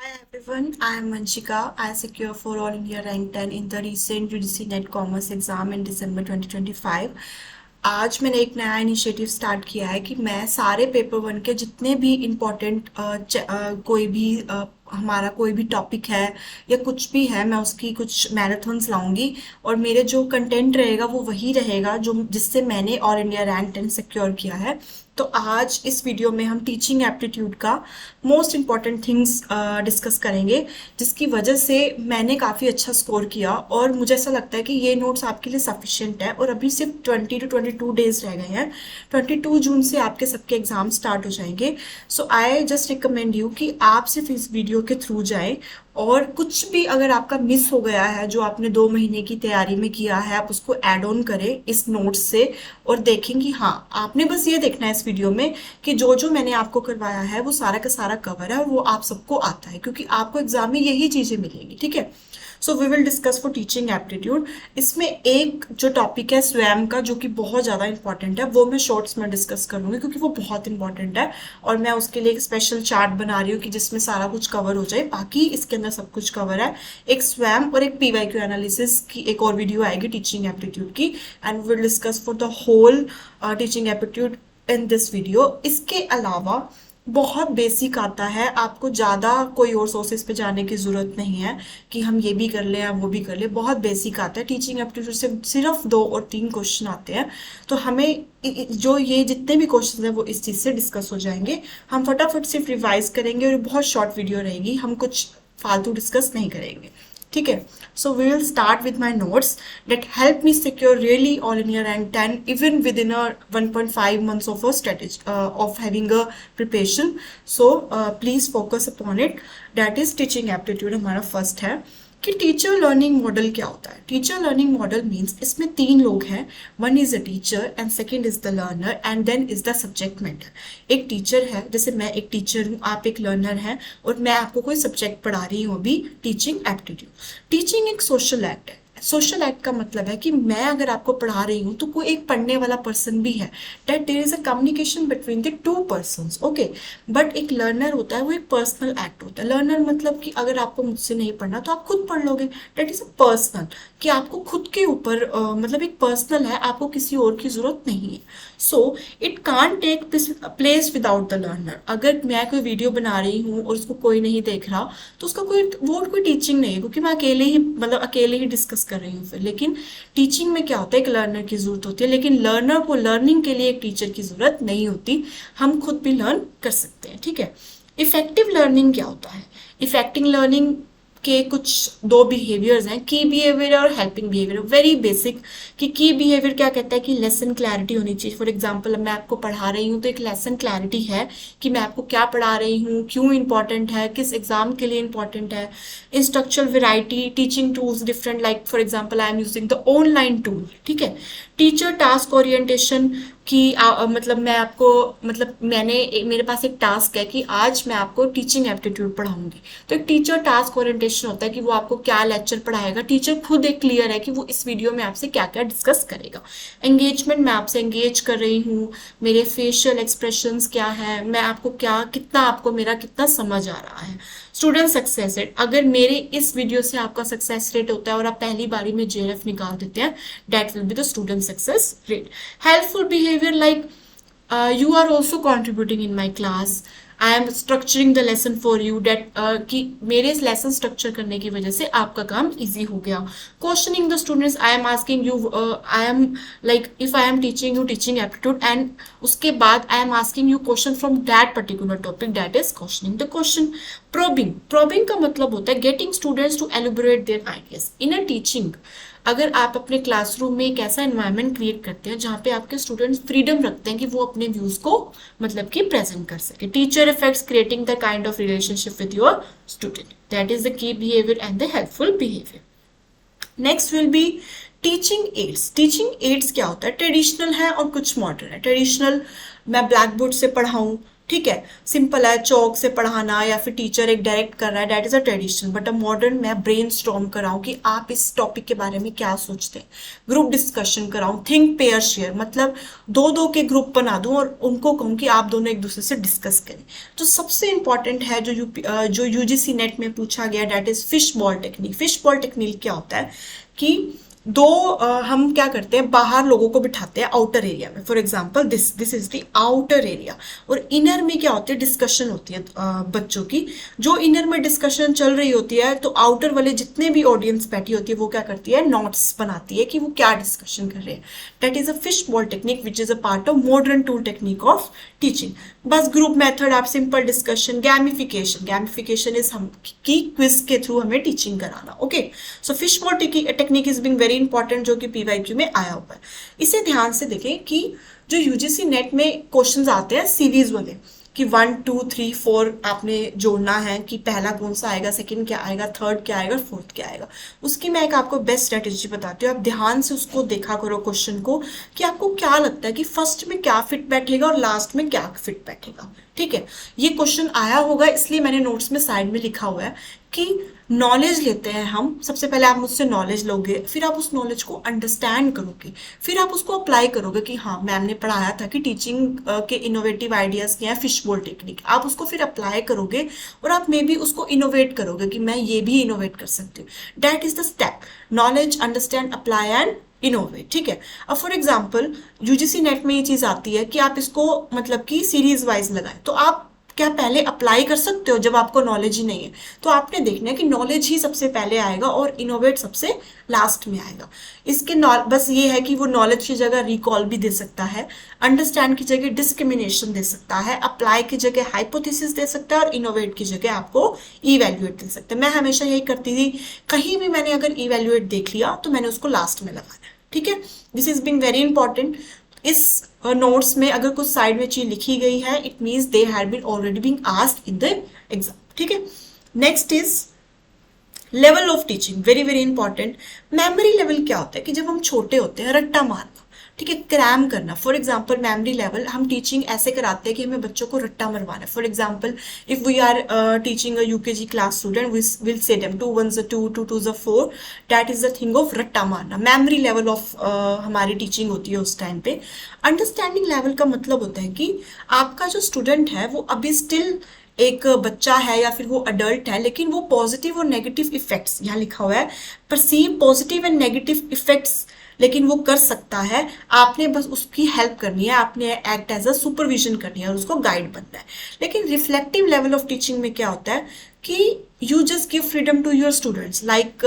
Hi everyone, I am Manshika. I secure for All India Rank 10 in the recent UGC Net Commerce exam in December 2025. आज मैंने एक नया initiative start किया है कि मैं सारे पेपर वन के जितने भी इम्पोर्टेंट कोई भी हमारा कोई भी टॉपिक है या कुछ भी है, मैं उसकी कुछ मैराथन्स लाऊंगी और मेरे जो कंटेंट रहेगा वो वही रहेगा जो जिससे मैंने ऑल इंडिया रैंक 10 सिक्योर किया है। तो आज इस वीडियो में हम टीचिंग एप्टीट्यूड का मोस्ट इम्पॉर्टेंट थिंग्स डिस्कस करेंगे, जिसकी वजह से मैंने काफ़ी अच्छा स्कोर किया और मुझे ऐसा लगता है कि ये नोट्स आपके लिए सफिशिएंट है। और अभी सिर्फ 20 to 22 डेज रह गए हैं। 22 जून से आपके सबके एग्जाम स्टार्ट हो जाएंगे। सो आई जस्ट रिकमेंड यू कि आप सिर्फ इस वीडियो के थ्रू जाएं और कुछ भी अगर आपका मिस हो गया है जो आपने 2 महीने की तैयारी में किया है, आप उसको ऐड ऑन करें इस नोट्स से और देखें कि हाँ, आपने बस ये देखना है इस वीडियो में कि जो जो मैंने आपको करवाया है वो सारा का सारा कवर है और वो आप सबको आता है, क्योंकि आपको एग्जाम में यही चीजें मिलेंगी। ठीक है। So we will discuss for teaching aptitude. इसमें एक जो टॉपिक है स्वयं का, जो कि बहुत ज़्यादा इंपॉर्टेंट है, वो मैं शॉर्ट्स में डिस्कस करूंगी क्योंकि वो बहुत इंपॉर्टेंट है और मैं उसके लिए एक स्पेशल चार्ट बना रही हूँ कि जिसमें सारा कुछ कवर हो जाए। बाकी इसके अंदर सब कुछ कवर है। एक स्वयं और एक पीवाईक्यू एनालिसिस की एक और वीडियो आएगी टीचिंग एप्टीट्यूड की, and will discuss for the whole teaching aptitude in this video. इसके अलावा बहुत बेसिक आता है, आपको ज़्यादा कोई और सोर्सेज पे जाने की ज़रूरत नहीं है कि हम ये भी कर लें या वो भी कर लें। बहुत बेसिक आता है। टीचिंग एप्टीट्यूड से सिर्फ 2 और 3 क्वेश्चन आते हैं, तो हमें जो ये जितने भी क्वेश्चन हैं वो इस चीज़ से डिस्कस हो जाएंगे। हम फटाफट सिर्फ रिवाइज करेंगे और बहुत शॉर्ट वीडियो रहेगी, हम कुछ फालतू डिस्कस नहीं करेंगे। ठीक है। So we will start with my notes that help me secure really all India rank 10 even within a 1.5 months of a strategy of having a preparation. So please focus upon it. That is teaching aptitude हमारा first है कि teacher learning model क्या होता है। Teacher learning model means इसमें 3 लोग हैं। One is a teacher and second is the learner and then is the subject matter. एक टीचर है, जैसे मैं एक टीचर हूँ, आप एक लर्नर हैं और मैं आपको कोई सब्जेक्ट पढ़ा रही हूँ अभी, टीचिंग एप्टीट्यूड। टीचिंग एक सोशल एक्ट है। सोशल एक्ट का मतलब है कि मैं अगर आपको पढ़ा रही हूँ तो कोई एक पढ़ने वाला पर्सन भी है, that there is a communication between the 2 persons. Okay. But एक लर्नर होता है, वो एक पर्सनल एक्ट होता है। लर्नर मतलब कि अगर आपको मुझसे नहीं पढ़ना तो आप खुद पढ़ लोगे, डेट इज अ पर्सनल, कि आपको खुद के ऊपर मतलब एक पर्सनल है, आपको किसी और की जरूरत नहीं है। So it can't take place without the learner. अगर मैं कोई वीडियो बना रही हूँ और उसको कोई नहीं देख रहा तो उसका कोई टीचिंग नहीं है, क्योंकि मैं अकेले ही मतलब अकेले ही डिस्कस कर रही हूँ फिर। लेकिन टीचिंग में क्या होता है, एक लर्नर की जरूरत होती है, लेकिन लर्नर को लर्निंग के लिए एक टीचर की जरूरत नहीं होती, हम खुद भी लर्न कर सकते हैं। ठीक है। इफेक्टिव लर्निंग क्या होता है। इफेक्टिव लर्निंग के कुछ 2 बिहेवियर्स हैं, की बिहेवियर और हेल्पिंग बिहेवियर। वेरी बेसिक कि की बिहेवियर क्या कहता है कि लेसन क्लैरिटी होनी चाहिए। फॉर एग्जांपल, मैं आपको पढ़ा रही हूँ तो एक लेसन क्लैरिटी है कि मैं आपको क्या पढ़ा रही हूँ, क्यों इंपॉर्टेंट है, किस एग्जाम के लिए इंपॉर्टेंट है। Instructional variety, teaching tools different, like for example I am using the online tool. ठीक है। टीचर टास्क ओरिएंटेशन कि मतलब मैं आपको मतलब मेरे पास एक टास्क है कि आज मैं आपको टीचिंग एप्टीट्यूड पढ़ाऊंगी, तो एक टीचर टास्क ओरिएंटेशन होता है कि वो आपको क्या लेक्चर पढ़ाएगा। टीचर खुद एक क्लियर है कि वो इस वीडियो में आपसे क्या क्या डिस्कस करेगा। एंगेजमेंट, मैं आपसे एंगेज कर रही हूँ, मेरे फेशियल एक्सप्रेशंस क्या है, मैं आपको क्या कितना आपको मेरा कितना समझ आ रहा है। स्टूडेंट सक्सेस रेट, अगर मेरे इस वीडियो से आपका सक्सेस रेट होता है और आप पहली बारी में जेएफ निकाल देते हैं, that will be the student success rate. Helpful behaviour like you are also contributing in my class, I am structuring the lesson for you, that कि मेरे लेसन स्ट्रक्चर करने की वजह से आपका काम इजी हो गया। Questioning the students, I am asking you, I am like if I am teaching you teaching aptitude and उसके बाद I am asking you question from that particular topic, that is questioning the question. Probing, probing का मतलब होता है getting students to elaborate their ideas in a teaching. अगर आप अपने classroom में एक ऐसा एनवायरनमेंट क्रिएट करते हैं जहाँ पे आपके स्टूडेंट्स फ्रीडम रखते हैं कि वो अपने व्यूज को मतलब कि प्रेजेंट कर सके। Teacher effects creating the kind of relationship with your student, that is the की behaviour and the helpful behaviour. Next will be teaching ads. Teaching ads क्या होता है, ट्रेडिशनल है और कुछ मॉडर्न है। ट्रेडिशनल, मैं ब्लैक बोर्ड से पढ़ाऊँ, ठीक है, सिंपल है, चौक से पढ़ाना या फिर टीचर एक डायरेक्ट कर रहा है, that is a traditional. But a modern मैं ब्रेन स्टॉर्म कराऊं कि आप इस टॉपिक के बारे में क्या सोचते हैं, ग्रुप डिस्कशन कराऊं, थिंक पेयर शेयर, मतलब दो दो के ग्रुप बना दूं और उनको कहूं कि आप दोनों एक दूसरे से डिस्कस करें। तो सबसे इंपॉर्टेंट है जो यूजीसी नेट में पूछा गया, that is fish ball technique. Fish ball technique क्या होता है कि हम क्या करते हैं, बाहर लोगों को बिठाते हैं आउटर एरिया में, for example this is the outer area, और इनर में क्या होती है, डिस्कशन होती है बच्चों की। जो इनर में डिस्कशन चल रही होती है तो आउटर वाले जितने भी ऑडियंस बैठी होती है वो क्या करती है, नोट्स बनाती है कि वो क्या डिस्कशन कर रहे हैं। That is a fish ball technique which is a part of modern tool technique of teaching. बस ग्रुप मेथड, आप सिंपल डिस्कशन, गैमिफिकेशन इज हम की क्विज के थ्रू हमें टीचिंग कराना। Okay, so fish ball technique is being very important, जो कि PYQ में आया हुआ है। इसे ध्यान से देखें कि जो यूजीसी नेट में क्वेश्चंस आते हैं सीरीज वाले, कि 1 2 3 4 आपने जोड़ना है कि पहला कौन सा आएगा, सेकंड क्या आएगा, थर्ड क्या आएगा, फोर्थ क्या आएगा। उसकी मैं एक आपको बेस्ट स्ट्रेटेजी बताती हूँ, आप ध्यान से उसको देखा करो क्वेश्चन को, कि आपको क्या लगता है कि फर्स्ट में क्या फिट बैठेगा और लास्ट में क्या फिट बैठेगा। ठीक है, ये क्वेश्चन आया होगा इसलिए मैंने नोट्स में साइड में लिखा हुआ है कि नॉलेज लेते हैं हम, सबसे पहले आप मुझसे नॉलेज लोगे, फिर आप उस नॉलेज को अंडरस्टैंड करोगे, फिर आप उसको अप्लाई करोगे कि हाँ मैम ने पढ़ाया था कि टीचिंग के इनोवेटिव आइडियाज क्या है, फिश बोल टेक्निक, आप उसको फिर अप्लाई करोगे और आप मे बी उसको इनोवेट करोगे कि मैं ये भी इनोवेट कर सकती हूँ। That is the step, knowledge, understand, apply and innovate. ठीक है, अब फॉर एग्जाम्पल यूजीसी नेट में ये चीज आती है कि आप इसको मतलब कि सीरीज वाइज लगाए, तो आप क्या पहले अप्लाई कर सकते हो जब आपको नॉलेज ही नहीं है, तो आपने देखना है कि नॉलेज ही सबसे पहले आएगा और इनोवेट सबसे लास्ट में आएगा। इसके बस ये है कि वो नॉलेज की जगह रिकॉल भी दे सकता है, अंडरस्टैंड की जगह डिस्क्रिमिनेशन दे सकता है, अप्लाई की जगह हाइपोथेसिस दे सकता है और इनोवेट की जगह आपको इवेल्युएट दे सकता है। मैं हमेशा यही करती थी, कहीं भी मैंने अगर इवेल्युएट देख लिया तो मैंने उसको लास्ट में लगाना है। ठीक है, this is being very important. इस नोट्स में अगर कुछ साइड में चीज लिखी गई है, it means they had been already being asked in the exam. ठीक है, next is level of teaching, very very important. Memory level क्या होता है कि जब हम छोटे होते हैं, रट्टा मारना, ठीक है, क्रैम करना। फॉर एग्जाम्पल मेमोरी लेवल हम टीचिंग ऐसे कराते हैं कि हमें बच्चों को रट्टा मरवाना है। For example if we are teaching a UKG class student, we will say them 2 1 2 2 2 4, that is the thing of रट्टा मारना। मेमोरी लेवल ऑफ हमारी टीचिंग होती है उस टाइम पे। अंडरस्टैंडिंग लेवल का मतलब होता है कि आपका जो स्टूडेंट है वो अभी स्टिल एक बच्चा है या फिर वो अडल्ट है, लेकिन वो पॉजिटिव और नेगेटिव इफेक्ट्स, यहाँ लिखा हुआ है perceive positive and negative effects, लेकिन वो कर सकता है। आपने बस उसकी हेल्प करनी है, आपने एक्ट एज अ सुपरविजन करनी है और उसको गाइड बनना है। लेकिन रिफ्लेक्टिव लेवल ऑफ टीचिंग में क्या होता है कि you just give freedom to your students, like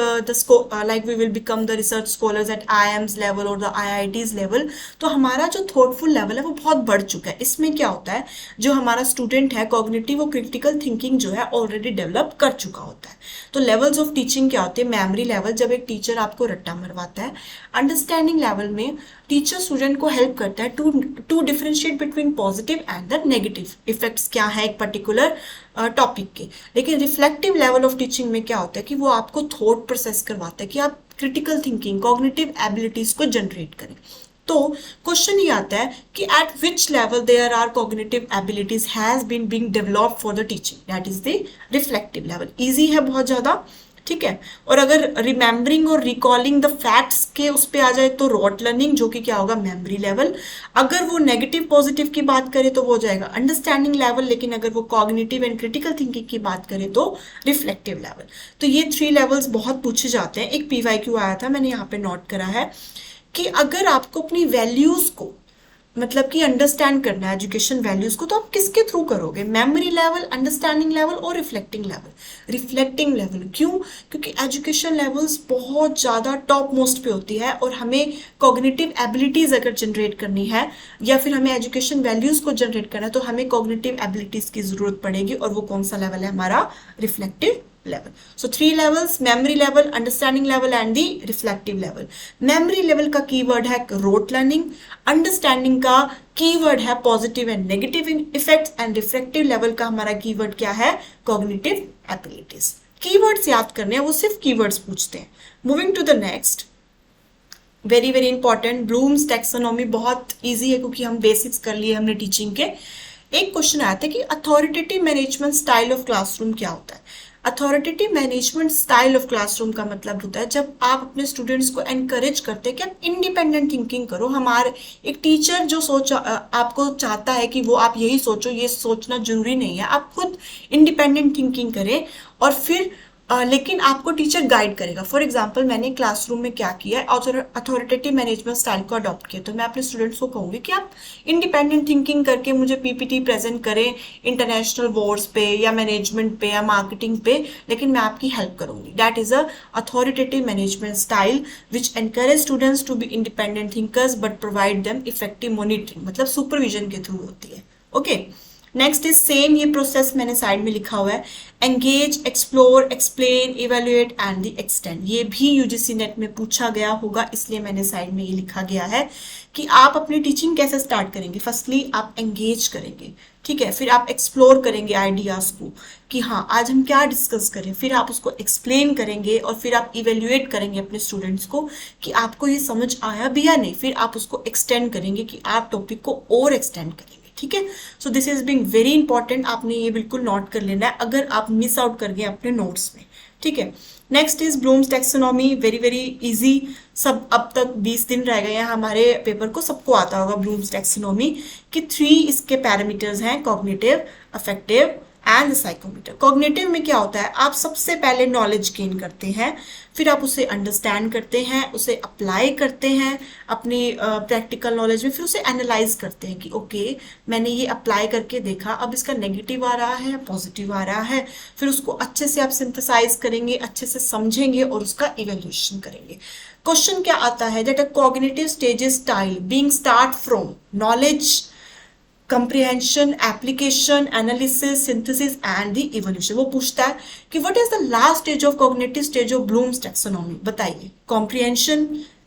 like we will become the research scholars at IIM's level or the IIT's level। तो हमारा जो thoughtful level है वो बहुत बढ़ चुका है। इसमें क्या होता है, जो हमारा स्टूडेंट है कॉग्निटिव और क्रिटिकल थिंकिंग जो है ऑलरेडी डेवलप कर चुका होता है। तो लेवल्स ऑफ टीचिंग क्या होते हैं, मेमोरी लेवल, जब एक टीचर आपको रट्टा मरवाता है। अंडरस्टैंडिंग लेवल में टीचर स्टूडेंट को हेल्प करता है to differentiate between positive and the negative effects क्या है एक पर्टिकुलर टॉपिक के। लेकिन रिफ्लेक्टिव लेवल ऑफ टीचिंग में क्या होता है कि वो आपको थॉट प्रोसेस करवाता है कि आप क्रिटिकल थिंकिंग, कॉग्निटिव एबिलिटीज को जनरेट करें। तो क्वेश्चन ये आता है कि at which level there are cognitive abilities has been being developed for the teaching, that is the reflective level. Easy है बहुत ज्यादा, ठीक है। और अगर रिमेम्बरिंग और रिकॉलिंग द फैक्ट्स के उस पे आ जाए तो रॉट लर्निंग, जो कि क्या होगा, मेमोरी लेवल। अगर वो नेगेटिव पॉजिटिव की बात करें तो वो हो जाएगा अंडरस्टैंडिंग लेवल, लेकिन अगर वो कॉग्निटिव एंड क्रिटिकल थिंकिंग की बात करें तो रिफ्लेक्टिव लेवल। तो ये 3 लेवल्स बहुत पूछे जाते हैं। एक पीवाईक्यू आया था, मैंने यहाँ पे नोट करा है कि अगर आपको अपनी वैल्यूज को मतलब कि अंडरस्टैंड करना है, एजुकेशन वैल्यूज को, तो आप किसके थ्रू करोगे, मेमोरी लेवल, अंडरस्टैंडिंग लेवल और रिफ्लेक्टिंग लेवल। रिफ्लेक्टिंग लेवल क्यों, क्योंकि एजुकेशन लेवल्स बहुत ज़्यादा टॉप मोस्ट पे होती है और हमें कॉग्निटिव एबिलिटीज़ अगर जनरेट करनी है या फिर हमें एजुकेशन वैल्यूज को जनरेट करना है तो हमें कॉग्निटिव एबिलिटीज़ की ज़रूरत पड़ेगी, और वो कौन सा लेवल है, हमारा reflective level. So 3 levels, memory level, understanding level and the reflective level. Memory level का कीवर्ड है rote learning, understanding का कीवर्ड है positive and negative effects and reflective level का हमारा कीवर्ड क्या है, cognitive abilities. कीवर्ड्स याद करने हैं, वो सिर्फ कीवर्ड्स पूछते हैं। Moving to the next, very very important, Bloom's taxonomy बहुत इजी है क्योंकि हम बेसिक्स कर लिए हमने टीचिंग के। एक क्वेश्चन आया था कि authoritative management style of classroom क्या होता है। Authoritative management style of classroom का मतलब होता है जब आप अपने स्टूडेंट्स को एनकरेज करते हैं कि आप इंडिपेंडेंट थिंकिंग करो। हमारे एक टीचर जो आपको चाहता है कि वो आप यही सोचो, ये सोचना जरूरी नहीं है, आप खुद इंडिपेंडेंट थिंकिंग करें और फिर लेकिन आपको टीचर गाइड करेगा। फॉर एग्जाम्पल मैंने क्लासरूम में क्या किया है, अथॉरिटेटिव मैनेजमेंट स्टाइल को अडॉप्ट किया, तो मैं अपने स्टूडेंट्स को कहूंगी कि आप इंडिपेंडेंट थिंकिंग करके मुझे पीपीटी प्रेजेंट करें इंटरनेशनल बोर्ड्स पे या मैनेजमेंट पे या मार्केटिंग पे, लेकिन मैं आपकी हेल्प करूंगी। That is a authoritative management style which encourage students to be independent thinkers but provide them effective monitoring, मतलब सुपरविजन के थ्रू होती है। ओके, नेक्स्ट इज सेम, ये प्रोसेस मैंने साइड में लिखा हुआ है, engage, explore, explain, evaluate and the extend. ये भी यूजीसी नेट में पूछा गया होगा, इसलिए मैंने साइड में ये लिखा गया है कि आप अपनी टीचिंग कैसे स्टार्ट करेंगे। फर्स्टली आप एंगेज करेंगे, ठीक है, फिर आप एक्सप्लोर करेंगे आइडियाज को कि हाँ आज हम क्या डिस्कस करें, फिर आप उसको एक्सप्लेन करेंगे और फिर आप इवेल्युएट करेंगे अपने स्टूडेंट्स को कि आपको ये समझ आया भी या नहीं, फिर आप उसको एक्सटेंड करेंगे कि आप टॉपिक को और एक्सटेंड करेंगे। ठीक है, so this is being very important, आपने ये बिल्कुल नोट कर लेना है अगर आप मिस आउट कर गए अपने नोट्स में। ठीक है, next is Bloom's taxonomy, very very easy, सब अब तक 20 दिन रह गए हैं हमारे पेपर को, सबको आता होगा ब्लूम्स टैक्सोनॉमी कि 3 इसके पैरामीटर्स हैं, cognitive, affective and psychomotor. Cognitive में क्या होता है, आप सबसे पहले नॉलेज गेन करते हैं, फिर आप उसे अंडरस्टैंड करते हैं, उसे अप्लाई करते हैं अपनी प्रैक्टिकल नॉलेज में, फिर उसे एनालाइज करते हैं कि ओके मैंने ये अप्लाई करके देखा, अब इसका नेगेटिव आ रहा है, पॉजिटिव आ रहा है, फिर उसको अच्छे से आप सिंथेसाइज करेंगे, अच्छे से समझेंगे और उसका इवेल्यूएशन करेंगे। क्वेश्चन क्या आता है, that a cognitive stages style being start from knowledge, comprehension, application, analysis, synthesis and the evolution। वो पूछता है कि what is the last stage of cognitive stage of Bloom's taxonomy, बताइए। comprehension,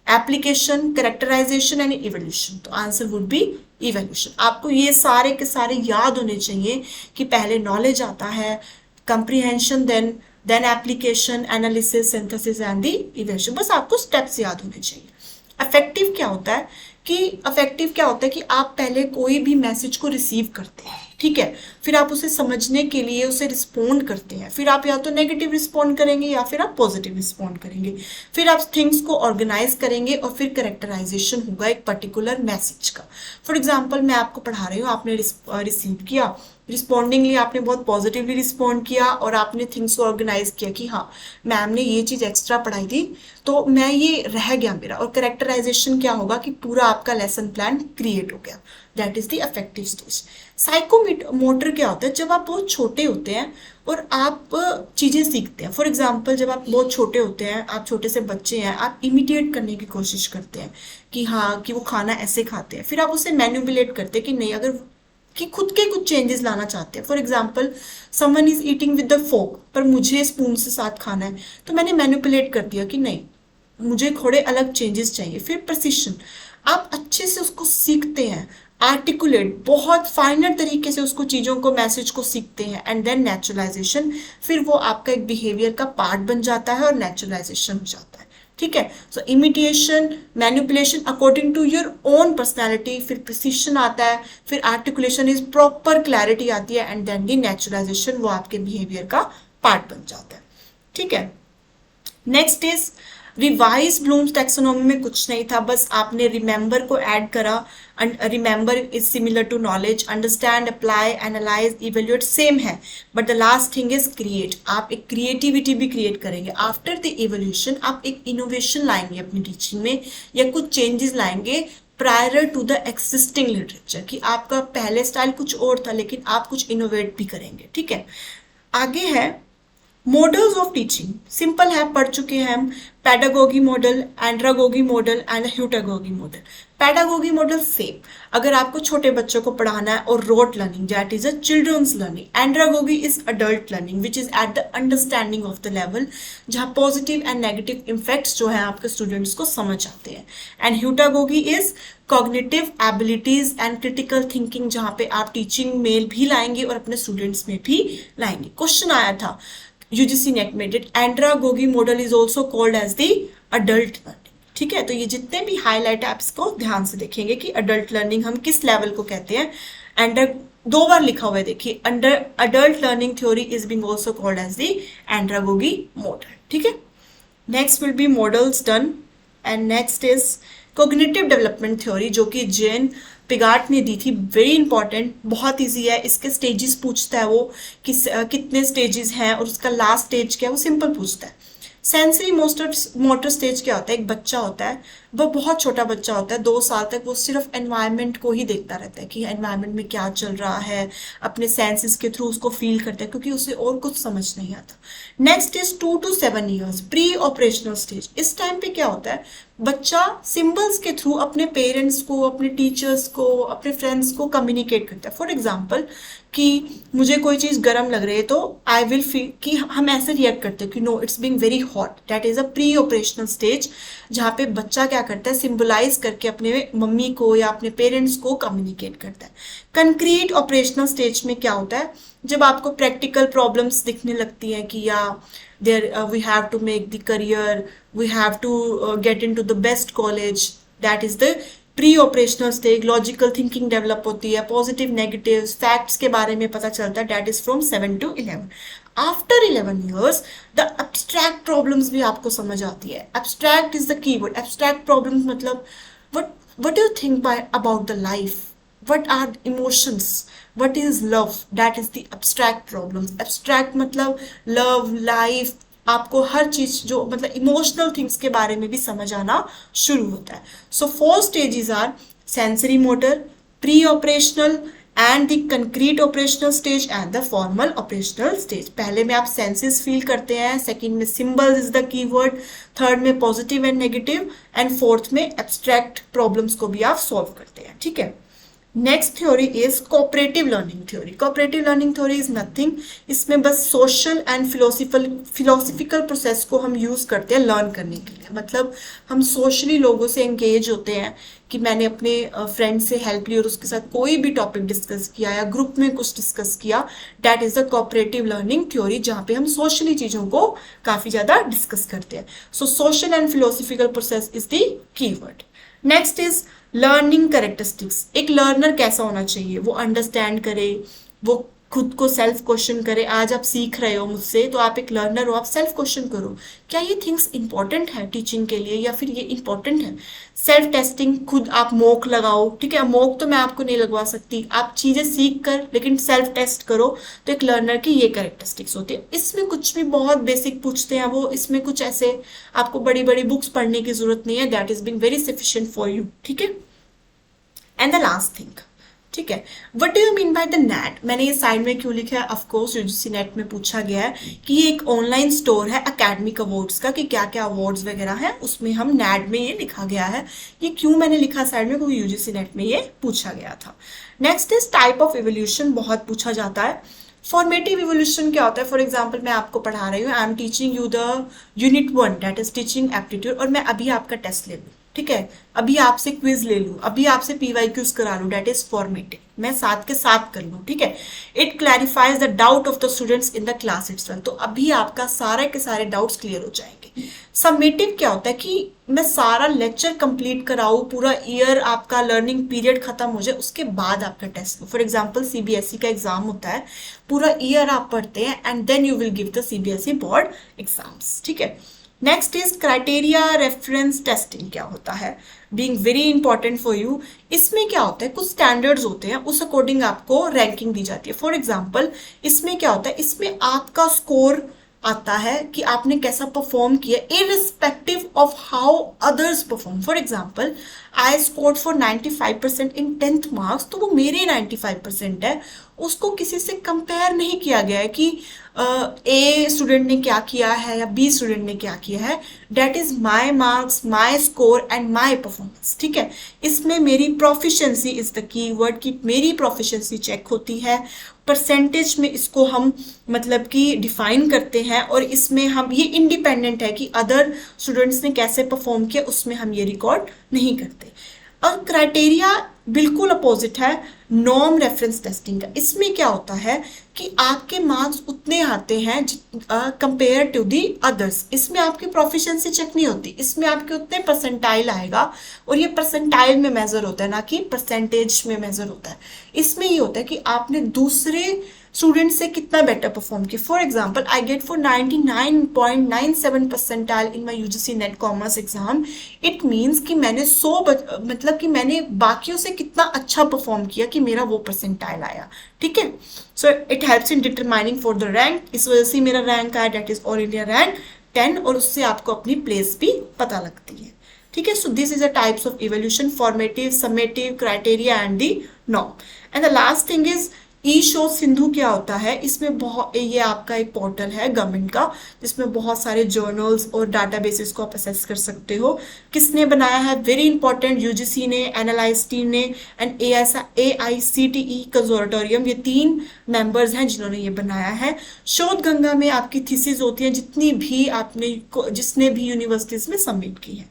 application, characterization and evolution, तो answer would be evolution। आपको ये सारे के सारे याद होने चाहिए कि पहले नॉलेज आता है, comprehension, then application, analysis, synthesis and the evolution, बस आपको स्टेप्स याद होने चाहिए। अफेक्टिव क्या होता है कि आप पहले कोई भी मैसेज को रिसीव करते हैं, ठीक है, फिर आप उसे समझने के लिए उसे रिस्पोंड करते हैं, फिर आप या तो नेगेटिव रिस्पोंड करेंगे या फिर आप पॉजिटिव रिस्पोंड करेंगे, फिर आप थिंग्स को ऑर्गेनाइज करेंगे और फिर कैरेक्टराइजेशन होगा एक पर्टिकुलर मैसेज का। फॉर एग्जांपल मैं आपको पढ़ा रही हूँ, आपने रिसीव किया, रिस्पॉन्डिंगली आपने बहुत पॉजिटिवली रिस्पॉन्ड किया और आपने थिंग्स को ऑर्गेनाइज किया कि हाँ मैम ने ये चीज़ एक्स्ट्रा पढ़ाई थी तो मैं ये रह गया मेरा, और कैरेक्टराइजेशन क्या होगा कि पूरा आपका लेसन प्लान क्रिएट हो गया। That is the affective stage. Psychomotor क्या होता है, जब आप बहुत छोटे होते हैं और आप चीज़ें सीखते हैं। फॉर एग्जाम्पल जब आप बहुत छोटे होते हैं, आप छोटे से बच्चे हैं, आप इमिडिएट करने की कोशिश करते हैं कि हाँ कि वो खाना ऐसे खाते हैं, फिर आप उसे मैन्युपुलेट करते हैं कि नहीं, अगर कि खुद के कुछ चेंजेस लाना चाहते हैं। For example someone is eating with the fork, पर मुझे स्पून से साथ खाना है, तो मैंने मैनिपुलेट कर दिया कि नहीं मुझे थोड़े अलग चेंजेस चाहिए। फिर प्रिसिशन, आप अच्छे से उसको सीखते हैं, आर्टिकुलेट बहुत फाइनर तरीके से उसको चीज़ों को मैसेज को सीखते हैं, एंड देन नेचुरलाइजेशन, फिर वो आपका एक बिहेवियर का पार्ट बन जाता है और नेचुरलाइजेशन हो जाता है। ठीक है, so imitation, manipulation according to your own personality, फिर प्रिसिशन आता है, फिर आर्टिकुलेशन इज प्रॉपर क्लैरिटी आती है, एंड देन दी नेचुरलाइजेशन, वो आपके बिहेवियर का पार्ट बन जाता है। ठीक है, next is revise Bloom's taxonomy में कुछ नहीं था, बस आपने रिमेंबर को ऐड करा। Remember is similar to knowledge, understand, apply, analyse, evaluate same है, but the last thing is create. आप एक क्रिएटिविटी भी क्रिएट करेंगे। आफ्टर द इवोल्यूशन आप एक इनोवेशन लाएंगे अपनी टीचिंग में या कुछ चेंजेस लाएंगे prior to the existing literature, कि आपका पहले स्टाइल कुछ और था लेकिन आप कुछ इनोवेट भी करेंगे। ठीक है, आगे है मॉडल्स ऑफ टीचिंग। सिंपल है, पढ़ चुके हैं हम, pedagogy model, andragogy model and heutagogy model. Pedagogy model same, अगर आपको छोटे बच्चों को पढ़ाना है और rote learning, that is a children's learning. Andragogy is adult learning which is at the understanding of the level, जहाँ पॉजिटिव एंड नेगेटिव इम्फेक्ट्स जो है आपके स्टूडेंट्स को समझ आते हैं। And heutagogy is cognitive abilities and critical thinking, जहाँ पे आप टीचिंग में भी लाएंगे और अपने स्टूडेंट्स में भी लाएंगे। क्वेश्चन आया था यूजीसी नेट में, andragogy model is also called as the adult learning. ठीक है, तो ये जितने भी हाईलाइट है आप इसको ध्यान से देखेंगे कि अडल्ट लर्निंग हम किस लेवल को कहते हैं। दो बार लिखा हुआ है, देखिए, under adult learning theory is being also called as the andragogy model, ठीक है। Next will be models done, and next is cognitive development theory, जो कि जेन पिगाट ने दी थी, वेरी इंपॉर्टेंट, बहुत इजी है, इसके स्टेजेस पूछता है वो, कितने स्टेजेस हैं और उसका लास्ट स्टेज क्या है, वो सिंपल पूछता है। सेंसरी मोटर स्टेज क्या होता है, एक बच्चा होता है, वो बहुत छोटा बच्चा होता है, 2 साल तक वो सिर्फ एनवायरनमेंट को ही देखता रहता है कि एनवायरनमेंट में क्या चल रहा है, अपने सेंसेस के थ्रू उसको फील करता है, क्योंकि उसे और कुछ समझ नहीं आता। Next is 2 to 7 years, pre operational stage. इस टाइम पे क्या होता है, बच्चा सिंबल्स के थ्रू अपने पेरेंट्स को, अपने टीचर्स को, अपने फ्रेंड्स को कम्युनिकेट करता है। फॉर एग्जाम्पल कि मुझे कोई चीज़ गर्म लग रही है तो आई विल फील कि हम ऐसे रिएक्ट करते हैं कि no it's being very hot, that is a pre operational stage, जहाँ पे बच्चा क्या करता है, सिंबलाइज करके अपने मम्मी को या अपने पेरेंट्स को कम्युनिकेट करता है। कंक्रीट ऑपरेशनल स्टेज में क्या होता है, जब आपको प्रैक्टिकल प्रॉब्लम्स दिखने लगती हैं कि या there we have to make the career, we have to get into the best college, that is the pre operational stage. Logical thinking develop होती है, पॉजिटिव नेगेटिव फैक्ट्स के बारे में पता चलता है, that is from 7 to 11। After 11 years the abstract problems भी आपको समझ आती है। Abstract is the keyword. Abstract problems मतलब what do you think by about the life, what are emotions, what is love, that is the abstract problems। abstract मतलब love, life, आपको हर चीज जो मतलब इमोशनल थिंग्स के बारे में भी समझ आना शुरू होता है। So 4 stages are sensory motor, pre operational and the concrete operational stage and the formal operational stage. पहले में आप सेंसेस फील करते हैं, सेकंड में symbols is the keyword, third में positive and negative, and fourth में एब्स्ट्रैक्ट प्रॉब्लम्स को भी आप सॉल्व करते हैं, ठीक है। Next theory is cooperative learning theory. Cooperative learning theory is nothing, इसमें बस सोशल एंड फिलोसफिकल प्रोसेस को हम यूज करते हैं लर्न करने के लिए। मतलब हम सोशली लोगों से एंगेज होते हैं कि मैंने अपने फ्रेंड से हेल्प ली और उसके साथ कोई भी टॉपिक डिस्कस किया या ग्रुप में कुछ डिस्कस किया, that is the cooperative learning theory, जहाँ पे हम सोशली चीजों को काफी ज्यादा डिस्कस करते हैं। So social and philosophical process is the keyword. Next is learning characteristics. एक लर्नर कैसा होना चाहिए, वो अंडरस्टैंड करे, वो खुद को सेल्फ क्वेश्चन करे। आज आप सीख रहे हो मुझसे तो आप एक लर्नर हो, आप सेल्फ क्वेश्चन करो, क्या ये थिंग्स इंपॉर्टेंट है टीचिंग के लिए या फिर ये इंपॉर्टेंट है। सेल्फ टेस्टिंग, खुद आप मॉक लगाओ, ठीक है, मॉक तो मैं आपको नहीं लगवा सकती, आप चीजें सीख कर लेकिन सेल्फ टेस्ट करो। तो एक लर्नर की ये कैरेक्टरिस्टिक्स होती है। इसमें कुछ भी बहुत बेसिक पूछते हैं वो, इसमें कुछ ऐसे आपको बड़ी बड़ी बुक्स पढ़ने की जरूरत नहीं है, that is being very sufficient for you, ठीक है। एंड द लास्ट थिंग, ठीक है, what do you mean by the net. मैंने ये साइड में क्यों लिखा है, ऑफकोर्स यूजीसी नेट में पूछा गया है कि ये एक ऑनलाइन स्टोर है एकेडमिक अवार्ड्स का, कि क्या क्या अवार्ड्स वगैरह हैं, उसमें हम नेट में ये लिखा गया है। ये क्यों मैंने लिखा साइड में, क्योंकि यूजीसी नेट में ये पूछा गया था। Next is type of evolution, बहुत पूछा जाता है। फॉर्मेटिव इवोल्यूशन क्या होता है, फॉर एग्जाम्पल मैं आपको पढ़ा रही हूँ, आई am teaching you the unit 1 that is teaching aptitude, और मैं अभी आपका टेस्ट ले लूँ, ठीक है, अभी आपसे क्विज ले लूँ, अभी आपसे PYQs करा लूँ, दैट इज फॉर्मेटिव, मैं साथ के साथ कर लूँ, ठीक है। It clarifies the doubt of the students in the class itself, तो अभी आपका सारे के सारे डाउट्स क्लियर हो जाएंगे। सबमिटिव क्या होता है कि मैं सारा लेक्चर कंप्लीट कराऊँ, पूरा ईयर आपका लर्निंग पीरियड खत्म हो जाए, उसके बाद आपका टेस्ट। फॉर एग्जाम्पल CBSE का एग्जाम होता है, पूरा ईयर आप पढ़ते हैं and then you will give the CBSE board exams, ठीक है। Next is criteria reference testing, क्या होता है, being very important for you. इसमें क्या होता है, कुछ स्टैंडर्ड्स होते हैं, उस अकॉर्डिंग आपको रैंकिंग दी जाती है। फॉर एग्जाम्पल इसमें क्या होता है, इसमें आपका स्कोर आता है कि आपने कैसा परफॉर्म किया, irrespective of how others perform. For example I scored for 95% in 10th marks, तो वो मेरे 95% है, उसको किसी से कंपेयर नहीं किया गया है कि A स्टूडेंट ने क्या किया है या B स्टूडेंट ने क्या किया है। That is my marks, my score and my performance, ठीक है। इसमें मेरी proficiency is the key word, की मेरी प्रोफिशिएंसी चेक होती है। परसेंटेज में इसको हम मतलब कि डिफाइन करते हैं, और इसमें हम ये इंडिपेंडेंट है कि अदर स्टूडेंट्स ने कैसे परफॉर्म किया, उसमें हम ये रिकॉर्ड नहीं करते। और क्राइटेरिया बिल्कुल अपोजिट है नॉर्म रेफरेंस टेस्टिंग का। इसमें क्या होता है कि आपके मार्क्स उतने आते हैं कंपेयर टू दी अदर्स। इसमें आपकी प्रोफिशिएंसी चेक नहीं होती, इसमें आपके उतने परसेंटाइल आएगा, और ये परसेंटाइल में मेजर होता है ना कि परसेंटेज में मेजर होता है। इसमें ये होता है कि आपने दूसरे स्टूडेंट से कितना बेटर परफॉर्म किया। For example I get for 99.97 percentile in my UGC net commerce exam. It means कि मैंने मतलब कि मैंने बाकियों से कितना अच्छा परफॉर्म किया कि मेरा वो परसेंटाइल आया। ठीक है, so it helps in determining for the rank. इस वजह से मेरा रैंक आया, that is all India rank 10, और उससे आपको अपनी प्लेस भी पता लगती है। ठीक है, so this is a types of evolution, formative, summative, criteria and the norm. And the last thing is E show Sindhu. क्या होता है इसमें, बहुत ये आपका एक पोर्टल है गवर्नमेंट का, जिसमें बहुत सारे जर्नल्स और डाटाबेसेस को आप असेस कर सकते हो। किसने बनाया है? वेरी इंपॉर्टेंट, यूजीसी ने, एनालाइज टीम ने, एंड AICTE कंसोर्टियम। ये 3 मेंबर्स हैं जिन्होंने ये बनाया है। शोध गंगा में आपकी थीसिस होती है जितनी भी जिसने भी यूनिवर्सिटीज में सबमिट की है।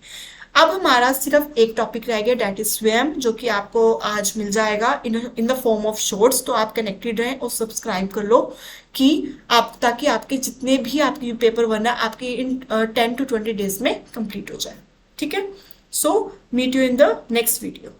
अब हमारा सिर्फ एक टॉपिक रह गया, डेट इज स्वयं, जो कि आपको आज मिल जाएगा in the form of shorts. तो आप कनेक्टेड रहें और सब्सक्राइब कर लो कि आप, ताकि आपके जितने भी आपकी पेपर 1 है आपके इन 10 to 20 डेज में कंप्लीट हो जाए। ठीक है, so meet you in the next video.